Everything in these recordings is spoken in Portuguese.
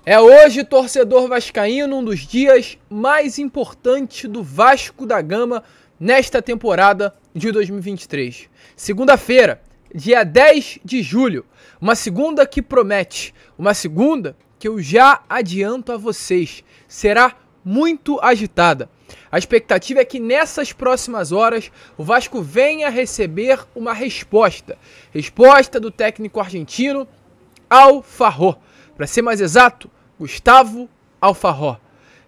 É hoje, torcedor vascaíno, um dos dias mais importantes do Vasco da Gama nesta temporada de 2023. Segunda-feira, dia 10 de julho, uma segunda que promete, uma segunda que eu já adianto a vocês, será muito agitada. A expectativa é que nessas próximas horas o Vasco venha receber uma resposta do técnico argentino Alfaro. Para ser mais exato, Gustavo Alfaro,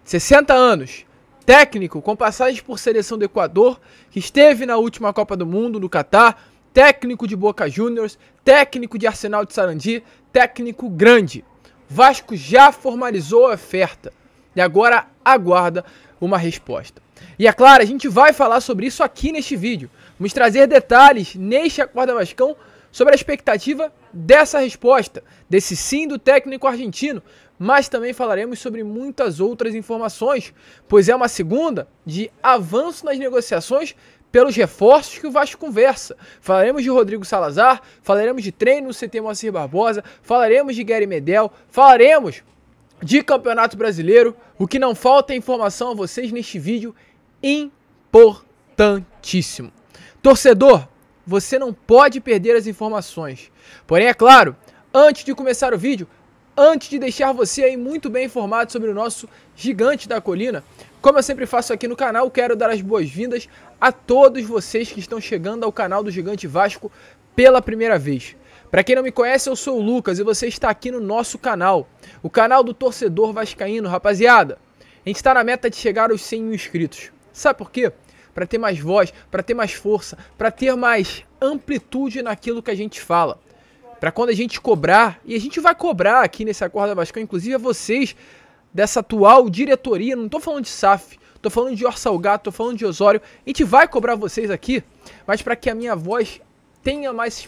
60 anos, técnico com passagens por seleção do Equador, que esteve na última Copa do Mundo no Catar, técnico de Boca Juniors, técnico de Arsenal de Sarandi, técnico grande. Vasco já formalizou a oferta e agora aguarda uma resposta. E é claro, a gente vai falar sobre isso aqui neste vídeo. Vamos trazer detalhes neste Acorda Vascão sobre a expectativa dessa resposta, desse sim do técnico argentino, mas também falaremos sobre muitas outras informações, pois é uma segunda de avanço nas negociações pelos reforços que o Vasco conversa. Falaremos de Rodrigo Salazar, falaremos de treino no CT Moacir Barbosa, falaremos de Gary Medel, falaremos de Campeonato Brasileiro. O que não falta é informação a vocês neste vídeo importantíssimo. Torcedor, você não pode perder as informações. Porém, é claro, antes de começar o vídeo, antes de deixar você aí muito bem informado sobre o nosso gigante da colina, como eu sempre faço aqui no canal, quero dar as boas-vindas a todos vocês que estão chegando ao canal do Gigante Vasco pela primeira vez. Para quem não me conhece, eu sou o Lucas e você está aqui no nosso canal, o canal do torcedor vascaíno, rapaziada. A gente está na meta de chegar aos 100 mil inscritos. Sabe por quê? Para ter mais voz, para ter mais força, para ter mais amplitude naquilo que a gente fala. Para quando a gente cobrar, e a gente vai cobrar aqui nesse Acorda Vascão, inclusive a vocês dessa atual diretoria, não estou falando de SAF, estou falando de Orsalgato, estou falando de Osório, a gente vai cobrar vocês aqui, mas para que a minha voz tenha mais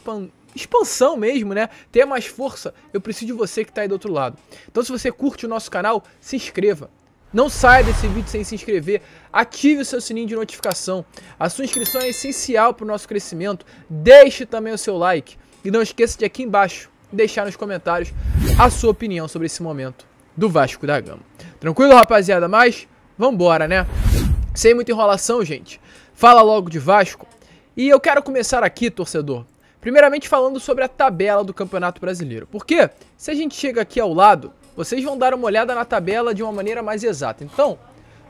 expansão mesmo, né? Tenha mais força, eu preciso de você que está aí do outro lado. Então se você curte o nosso canal, se inscreva. Não saia desse vídeo sem se inscrever, ative o seu sininho de notificação. A sua inscrição é essencial para o nosso crescimento. Deixe também o seu like. E não esqueça de aqui embaixo deixar nos comentários a sua opinião sobre esse momento do Vasco da Gama. Tranquilo, rapaziada? Mas vambora, né? Sem muita enrolação, gente. Fala logo de Vasco. E eu quero começar aqui, torcedor, primeiramente falando sobre a tabela do Campeonato Brasileiro. Porque se a gente chega aqui ao lado, vocês vão dar uma olhada na tabela de uma maneira mais exata. Então,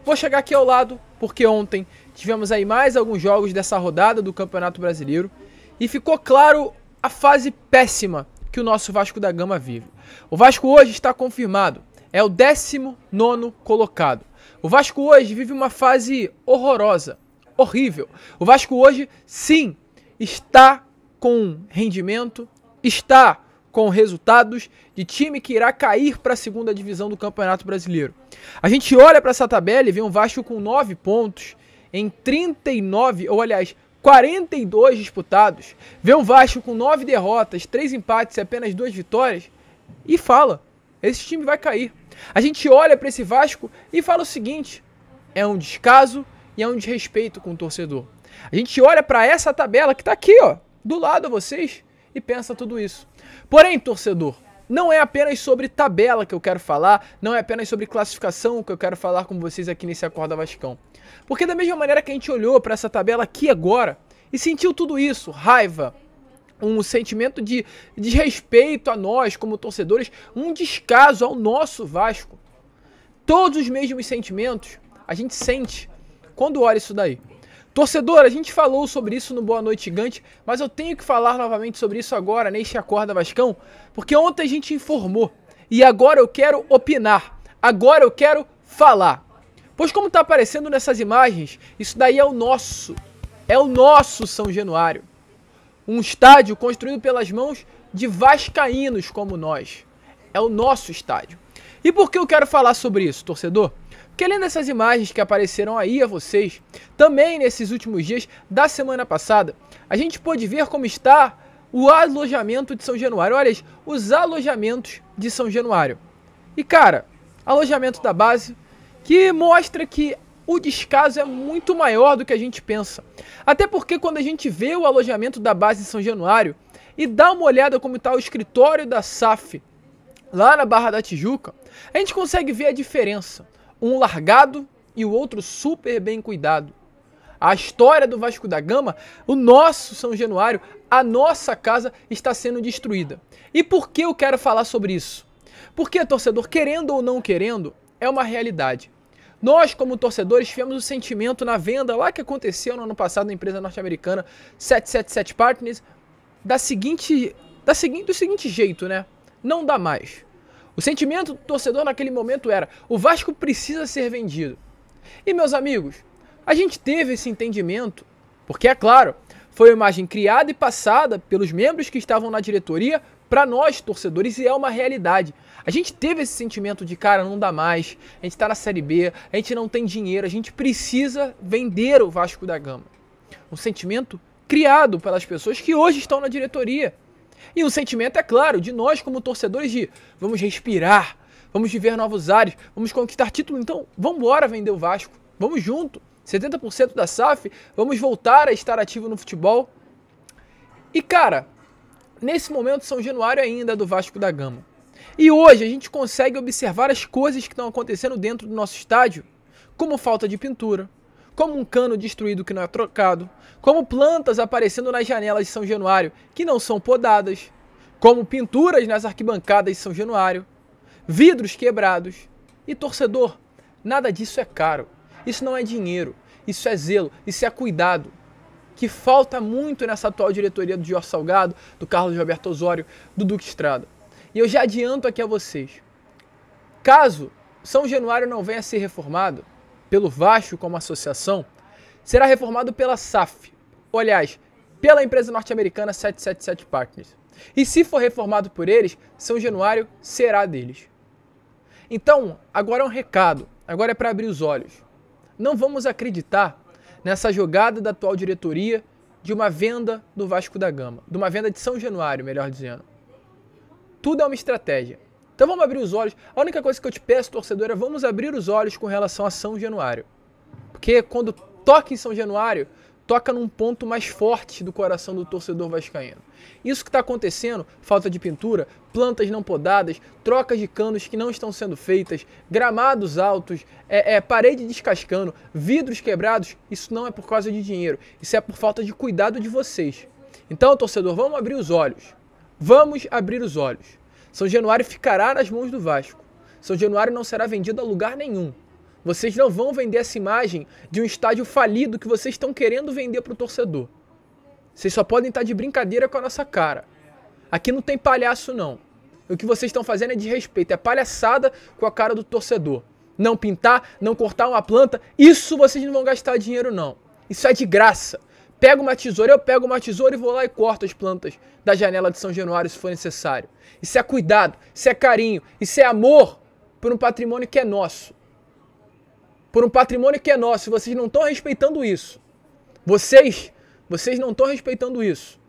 vou chegar aqui ao lado, porque ontem tivemos aí mais alguns jogos dessa rodada do Campeonato Brasileiro e ficou claro a fase péssima que o nosso Vasco da Gama vive. O Vasco hoje está confirmado, é o 19º colocado. O Vasco hoje vive uma fase horrorosa, horrível. O Vasco hoje, sim, está com rendimento, está com resultados de time que irá cair para a segunda divisão do Campeonato Brasileiro. A gente olha para essa tabela e vê um Vasco com 9 pontos em 39, ou aliás, 42 disputados. Vê um Vasco com 9 derrotas, 3 empates e apenas 2 vitórias e fala, esse time vai cair. A gente olha para esse Vasco e fala o seguinte, é um descaso e é um desrespeito com o torcedor. A gente olha para essa tabela que está aqui, ó, do lado a vocês, e pensa tudo isso. Porém, torcedor, não é apenas sobre tabela que eu quero falar, não é apenas sobre classificação que eu quero falar com vocês aqui nesse Acorda Vascão. Porque da mesma maneira que a gente olhou para essa tabela aqui agora e sentiu tudo isso, raiva, um sentimento de desrespeito a nós como torcedores, um descaso ao nosso Vasco, todos os mesmos sentimentos a gente sente quando olha isso daí. Torcedor, a gente falou sobre isso no Boa Noite Gigante, mas eu tenho que falar novamente sobre isso agora, neste Acorda Vascão, porque ontem a gente informou, e agora eu quero opinar, agora eu quero falar. Pois como está aparecendo nessas imagens, isso daí é o nosso São Januário. Um estádio construído pelas mãos de vascaínos como nós. É o nosso estádio. E por que eu quero falar sobre isso, torcedor? Porque além dessas imagens que apareceram aí a vocês, também nesses últimos dias da semana passada, a gente pôde ver como está o alojamento de São Januário. Olha, os alojamentos de São Januário. E cara, alojamento da base que mostra que o descaso é muito maior do que a gente pensa. Até porque quando a gente vê o alojamento da base de São Januário e dá uma olhada como está o escritório da SAF, lá na Barra da Tijuca, a gente consegue ver a diferença. Um largado e o outro super bem cuidado. A história do Vasco da Gama, o nosso São Januário, a nossa casa está sendo destruída. E por que eu quero falar sobre isso? Porque, torcedor, querendo ou não querendo, é uma realidade. Nós, como torcedores, tivemos o sentimento na venda lá que aconteceu no ano passado na empresa norte-americana 777 Partners, do seguinte jeito, né? Não dá mais. O sentimento do torcedor naquele momento era: o Vasco precisa ser vendido. E, meus amigos, a gente teve esse entendimento porque, é claro, foi uma imagem criada e passada pelos membros que estavam na diretoria para nós, torcedores, e é uma realidade. A gente teve esse sentimento de, cara, não dá mais, a gente tá na Série B, a gente não tem dinheiro, a gente precisa vender o Vasco da Gama. Um sentimento criado pelas pessoas que hoje estão na diretoria. E um sentimento, é claro, de nós como torcedores de vamos respirar, vamos viver novos ares, vamos conquistar título, então vamos embora vender o Vasco, vamos junto. 70% da SAF, vamos voltar a estar ativo no futebol. E, cara, nesse momento São Januário ainda é do Vasco da Gama. E hoje a gente consegue observar as coisas que estão acontecendo dentro do nosso estádio, como falta de pintura, como um cano destruído que não é trocado, como plantas aparecendo nas janelas de São Januário que não são podadas, como pinturas nas arquibancadas de São Januário, vidros quebrados. E, torcedor, nada disso é caro. Isso não é dinheiro, isso é zelo, isso é cuidado, que falta muito nessa atual diretoria do Jorge Salgado, do Carlos Roberto Osório, do Duque Estrada. E eu já adianto aqui a vocês, caso São Januário não venha a ser reformado pelo Vasco como associação, será reformado pela SAF, ou aliás, pela empresa norte-americana 777 Partners. E se for reformado por eles, São Januário será deles. Então, agora é um recado, agora é para abrir os olhos. Não vamos acreditar nessa jogada da atual diretoria de uma venda do Vasco da Gama, de uma venda de São Januário, melhor dizendo. Tudo é uma estratégia. Então vamos abrir os olhos. A única coisa que eu te peço, torcedor, é vamos abrir os olhos com relação a São Januário. Porque quando toca em São Januário, toca num ponto mais forte do coração do torcedor vascaíno. Isso que está acontecendo, falta de pintura, plantas não podadas, trocas de canos que não estão sendo feitas, gramados altos, parede descascando, vidros quebrados, isso não é por causa de dinheiro, isso é por falta de cuidado de vocês. Então, torcedor, vamos abrir os olhos. Vamos abrir os olhos. São Januário ficará nas mãos do Vasco. São Januário não será vendido a lugar nenhum. Vocês não vão vender essa imagem de um estádio falido que vocês estão querendo vender para o torcedor. Vocês só podem estar de brincadeira com a nossa cara. Aqui não tem palhaço, não. O que vocês estão fazendo é de respeito, é palhaçada com a cara do torcedor. Não pintar, não cortar uma planta, isso vocês não vão gastar dinheiro, não. Isso é de graça. Pega uma tesoura, eu pego uma tesoura e vou lá e corto as plantas da janela de São Januário se for necessário. Isso é cuidado, isso é carinho, isso é amor por um patrimônio que é nosso. Por um patrimônio que é nosso, vocês não estão respeitando isso. Vocês não estão respeitando isso.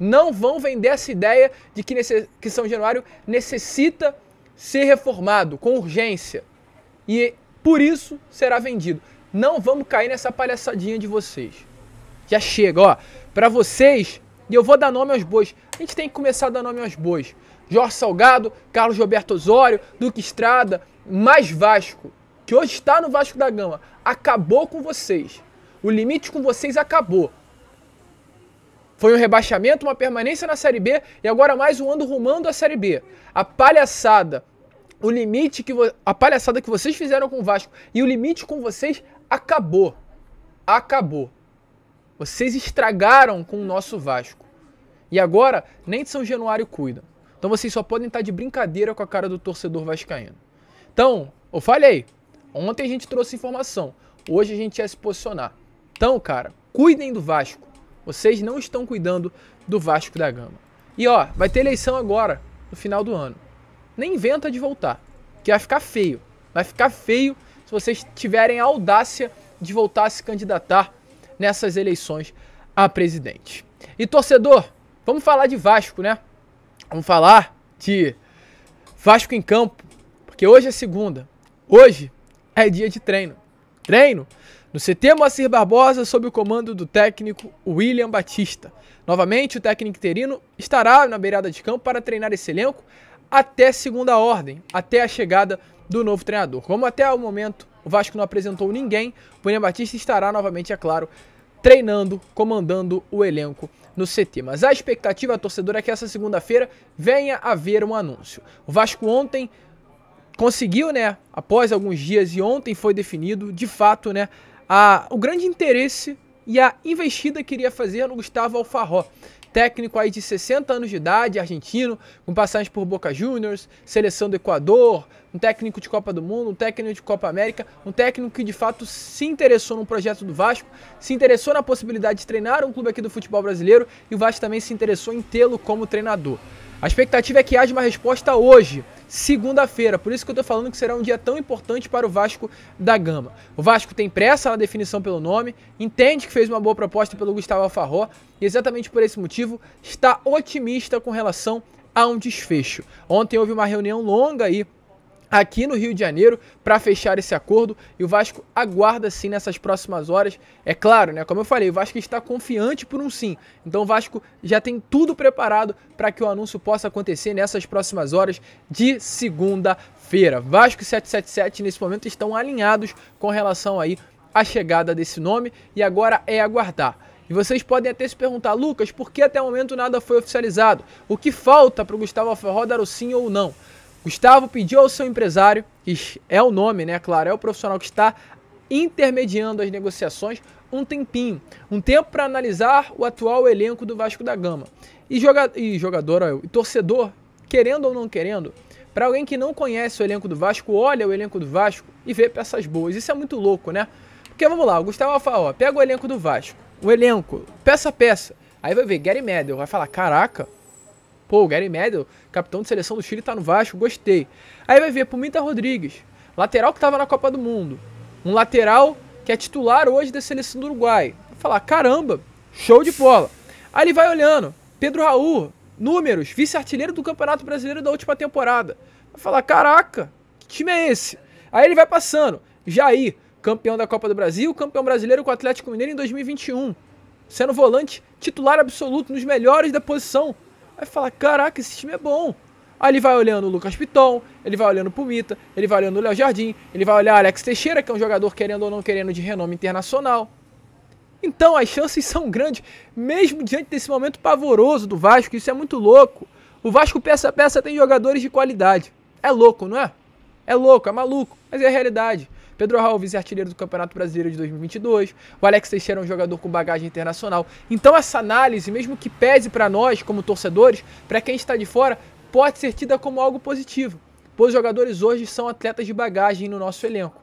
Não vão vender essa ideia de que São Januário necessita ser reformado com urgência. E por isso será vendido. Não vamos cair nessa palhaçadinha de vocês. Já chega, ó. Para vocês, e eu vou dar nome aos bois. A gente tem que começar a dar nome aos bois. Jorge Salgado, Carlos Roberto Osório, Duque Estrada, mais Vasco, que hoje está no Vasco da Gama, acabou com vocês. O limite com vocês acabou. Foi um rebaixamento, uma permanência na Série B e agora mais um ano rumando à Série B. A palhaçada, a palhaçada que vocês fizeram com o Vasco e o limite com vocês acabou. Acabou. Vocês estragaram com o nosso Vasco. E agora nem de São Januário cuidam. Então vocês só podem estar de brincadeira com a cara do torcedor vascaíno. Então, eu falei. Ontem a gente trouxe informação, hoje a gente ia se posicionar. Então, cara, cuidem do Vasco. Vocês não estão cuidando do Vasco da Gama. E ó, vai ter eleição agora, no final do ano. Nem inventa de voltar, que vai ficar feio. Vai ficar feio se vocês tiverem a audácia de voltar a se candidatar nessas eleições a presidente. E torcedor, vamos falar de Vasco, né? Vamos falar de Vasco em campo, porque hoje é segunda. Hoje é dia de treino. Treino no CT Moacir Barbosa sob o comando do técnico William Batista. Novamente, o técnico interino estará na beirada de campo para treinar esse elenco, até segunda ordem, até a chegada do novo treinador. Como até o momento o Vasco não apresentou ninguém, o William Baptista estará novamente, é claro, treinando, comandando o elenco no CT. Mas a expectativa torcedora é que essa segunda-feira venha a haver um anúncio. O Vasco ontem conseguiu, né, após alguns dias, e ontem foi definido, de fato, né, o grande interesse e a investida que iria fazer no Gustavo Alfarró. Técnico aí de 60 anos de idade, argentino, com passagens por Boca Juniors, seleção do Equador, um técnico de Copa do Mundo, um técnico de Copa América, um técnico que de fato se interessou no projeto do Vasco, se interessou na possibilidade de treinar um clube aqui do futebol brasileiro e o Vasco também se interessou em tê-lo como treinador. A expectativa é que haja uma resposta hoje, segunda-feira, por isso que eu tô falando que será um dia tão importante para o Vasco da Gama. O Vasco tem pressa na definição pelo nome, entende que fez uma boa proposta pelo Gustavo Alfarró e exatamente por esse motivo está otimista com relação a um desfecho. Ontem houve uma reunião longa aí aqui no Rio de Janeiro para fechar esse acordo e o Vasco aguarda sim nessas próximas horas. É claro, né, como eu falei, o Vasco está confiante por um sim, então o Vasco já tem tudo preparado para que o anúncio possa acontecer nessas próximas horas de segunda-feira. Vasco e 777 nesse momento estão alinhados com relação aí à chegada desse nome e agora é aguardar. E vocês podem até se perguntar, Lucas, por que até o momento nada foi oficializado? O que falta para o Gustavo Alfarró dar o sim ou não? Gustavo pediu ao seu empresário, que é o nome, né, claro, é o profissional que está intermediando as negociações, um tempinho, um tempo para analisar o atual elenco do Vasco da Gama. E torcedor, querendo ou não querendo, para alguém que não conhece o elenco do Vasco, olha o elenco do Vasco e vê peças boas. Isso é muito louco, né? Porque vamos lá, o Gustavo Alfarró pega o elenco do Vasco, o elenco, peça a peça, aí vai ver Gary Medel, vai falar, caraca, pô, o Gary Medel, capitão de seleção do Chile, tá no Vasco, gostei. Aí vai ver Pumita Rodrigues, lateral que tava na Copa do Mundo. Um lateral que é titular hoje da seleção do Uruguai. Vai falar, caramba, show de bola. Aí ele vai olhando, Pedro Raul, números, vice-artilheiro do Campeonato Brasileiro da última temporada. Vai falar, caraca, que time é esse? Aí ele vai passando, Jair, campeão da Copa do Brasil, campeão brasileiro com o Atlético Mineiro em 2021. Sendo volante titular absoluto, nos melhores da posição. Aí fala, caraca, esse time é bom. Aí ele vai olhando o Lucas Piton, ele vai olhando o Pumita, ele vai olhando o Léo Jardim, ele vai olhar Alex Teixeira, que é um jogador querendo ou não querendo de renome internacional. Então as chances são grandes, mesmo diante desse momento pavoroso do Vasco, isso é muito louco. O Vasco peça a peça tem jogadores de qualidade. É louco, não é? É louco, é maluco, mas é a realidade. Pedro Raul, vice-artilheiro do Campeonato Brasileiro de 2022. O Alex Teixeira é um jogador com bagagem internacional. Então essa análise, mesmo que pese para nós como torcedores, para quem está de fora, pode ser tida como algo positivo, pois os jogadores hoje são atletas de bagagem no nosso elenco.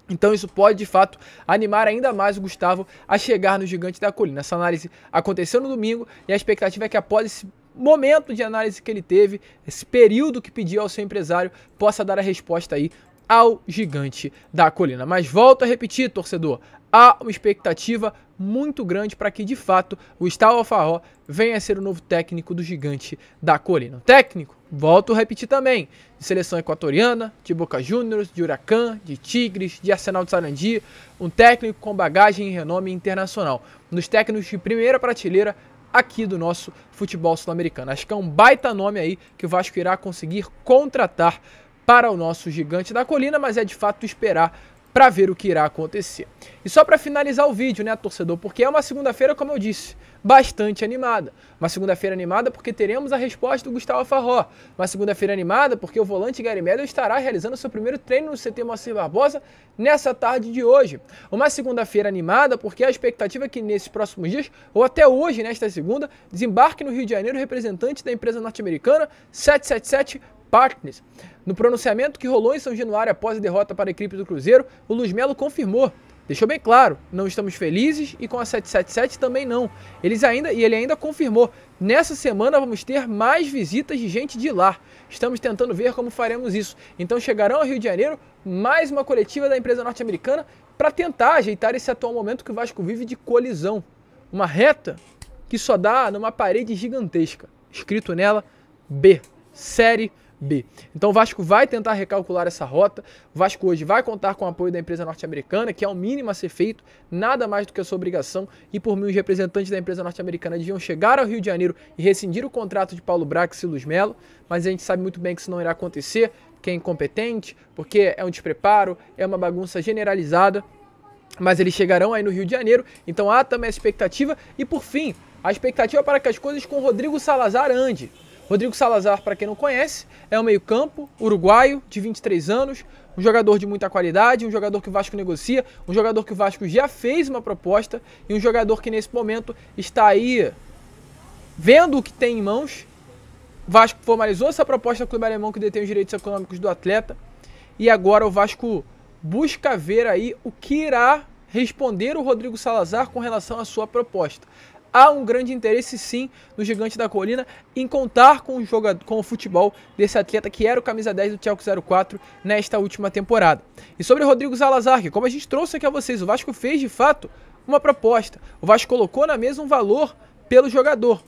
Então isso pode, de fato, animar ainda mais o Gustavo a chegar no Gigante da Colina. Essa análise aconteceu no domingo e a expectativa é que após esse momento de análise que ele teve, esse período que pediu ao seu empresário, possa dar a resposta aí ao Gigante da Colina. Mas volto a repetir, torcedor, há uma expectativa muito grande para que, de fato, o Gustavo Alfarró venha a ser o novo técnico do Gigante da Colina. O técnico, volto a repetir também, de seleção equatoriana, de Boca Juniors, de Huracan, de Tigres, de Arsenal de Sarandi, um técnico com bagagem e renome internacional. Um dos técnicos de primeira prateleira aqui do nosso futebol sul-americano. Acho que é um baita nome aí que o Vasco irá conseguir contratar para o nosso Gigante da Colina, mas é de fato esperar para ver o que irá acontecer. E só para finalizar o vídeo, né, torcedor, porque é uma segunda-feira, como eu disse, bastante animada. Uma segunda-feira animada porque teremos a resposta do Gustavo Alfarró. Uma segunda-feira animada porque o volante Gary Medel estará realizando seu primeiro treino no CT Moacir Barbosa nessa tarde de hoje. Uma segunda-feira animada porque a expectativa é que nesses próximos dias, ou até hoje, nesta segunda, desembarque no Rio de Janeiro o representante da empresa norte-americana 777 Partners. No pronunciamento que rolou em São Januário após a derrota para a equipe do Cruzeiro, o Luiz Melo confirmou, deixou bem claro, não estamos felizes e com a 777 também não. Ele ainda confirmou, nessa semana vamos ter mais visitas de gente de lá. Estamos tentando ver como faremos isso. Então chegarão ao Rio de Janeiro mais uma coletiva da empresa norte-americana para tentar ajeitar esse atual momento que o Vasco vive de colisão. Uma reta que só dá numa parede gigantesca, escrito nela B, Série B. Então o Vasco vai tentar recalcular essa rota. O Vasco hoje vai contar com o apoio da empresa norte-americana, que é o mínimo a ser feito, nada mais do que a sua obrigação, e por mim os representantes da empresa norte-americana deviam chegar ao Rio de Janeiro e rescindir o contrato de Paulo Brax e Luiz Melo, mas a gente sabe muito bem que isso não irá acontecer, que é incompetente, porque é um despreparo, é uma bagunça generalizada, mas eles chegarão aí no Rio de Janeiro, então há também a expectativa, e por fim, a expectativa para que as coisas com Rodrigo Salazar andem. Rodrigo Salazar, para quem não conhece, é um meio-campo uruguaio de 23 anos, um jogador de muita qualidade, um jogador que o Vasco negocia, um jogador que o Vasco já fez uma proposta e um jogador que nesse momento está aí vendo o que tem em mãos. O Vasco formalizou essa proposta com o clube alemão que detém os direitos econômicos do atleta e agora o Vasco busca ver aí o que irá responder o Rodrigo Salazar com relação à sua proposta. Há um grande interesse sim no Gigante da Colina em contar com o futebol desse atleta que era o camisa 10 do Schalke 04 nesta última temporada. E sobre o Rodrigo Salazar, que como a gente trouxe aqui a vocês, o Vasco fez de fato uma proposta. O Vasco colocou na mesa um valor pelo jogador.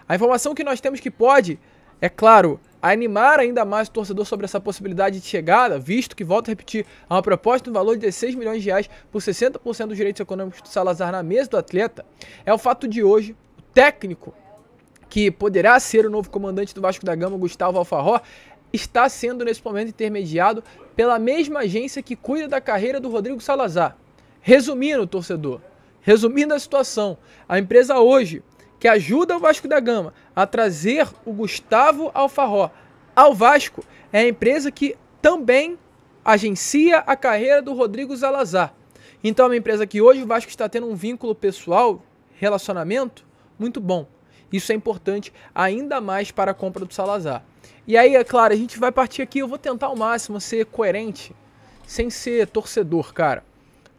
A informação que nós temos que pode, é claro, animar ainda mais o torcedor sobre essa possibilidade de chegada, visto que, volto a repetir, há uma proposta no valor de 16 milhões de reais por 60% dos direitos econômicos do Salazar na mesa do atleta, é o fato de hoje, o técnico, que poderá ser o novo comandante do Vasco da Gama, Gustavo Alfarró, está sendo nesse momento intermediado pela mesma agência que cuida da carreira do Rodrigo Salazar. Resumindo, torcedor, resumindo a situação, a empresa hoje que ajuda o Vasco da Gama a trazer o Gustavo Alfarró ao Vasco, é a empresa que também agencia a carreira do Rodrigo Salazar. Então é uma empresa que hoje o Vasco está tendo um vínculo pessoal, relacionamento, muito bom. Isso é importante ainda mais para a compra do Salazar. E aí, é claro, a gente vai partir aqui, eu vou tentar ao máximo ser coerente, sem ser torcedor, cara.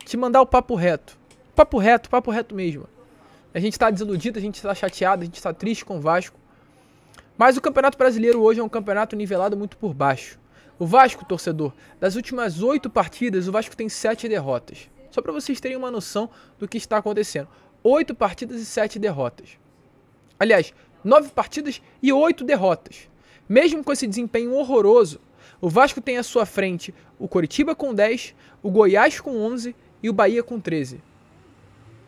Te mandar o papo reto. Papo reto mesmo. A gente está desiludido, a gente está chateado, a gente está triste com o Vasco. Mas o Campeonato Brasileiro hoje é um campeonato nivelado muito por baixo. O Vasco, torcedor, das últimas 8 partidas, o Vasco tem 7 derrotas. Só para vocês terem uma noção do que está acontecendo. 8 partidas e 7 derrotas. Aliás, 9 partidas e 8 derrotas. Mesmo com esse desempenho horroroso, o Vasco tem à sua frente o Coritiba com 10, o Goiás com 11 e o Bahia com 13.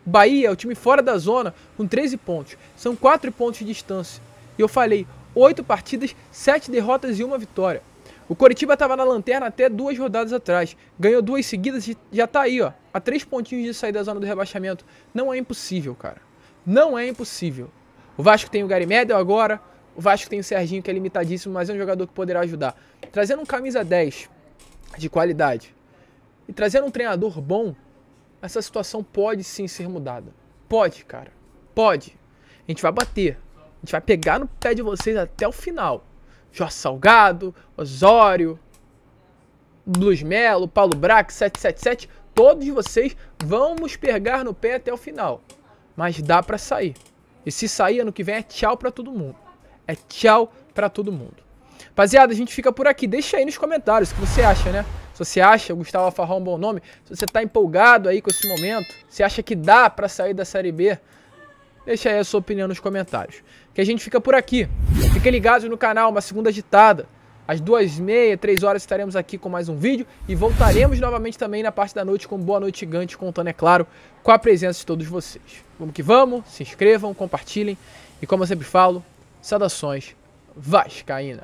Bahia é o time fora da zona com 13 pontos. São 4 pontos de distância. E eu falei, 8 partidas, 7 derrotas e 1 vitória. O Coritiba estava na lanterna até 2 rodadas atrás. Ganhou 2 seguidas e já está aí, ó, a 3 pontinhos de sair da zona do rebaixamento. Não é impossível, cara. Não é impossível. O Vasco tem o Gary Medel agora. O Vasco tem o Serginho, que é limitadíssimo, mas é um jogador que poderá ajudar. Trazendo um camisa 10 de qualidade e trazendo um treinador bom, essa situação pode sim ser mudada. Pode, cara. Pode. A gente vai bater. A gente vai pegar no pé de vocês até o final. Jorge Salgado, Osório, Luiz Melo, Paulo Brax, 777. Todos vocês vamos pegar no pé até o final. Mas dá pra sair. E se sair ano que vem é tchau pra todo mundo. É tchau pra todo mundo. Rapaziada, a gente fica por aqui. Deixa aí nos comentários o que você acha, né? Se você acha o Gustavo Alfarró um bom nome, se você tá empolgado aí com esse momento, se acha que dá pra sair da Série B, deixa aí a sua opinião nos comentários. Que a gente fica por aqui. Fiquem ligados no canal, uma segunda agitada. Às 2h30, 3 horas estaremos aqui com mais um vídeo e voltaremos novamente também na parte da noite com Boa Noite Gigante, contando, é claro, com a presença de todos vocês. Vamos que vamos, se inscrevam, compartilhem e, como eu sempre falo, saudações vascaínas.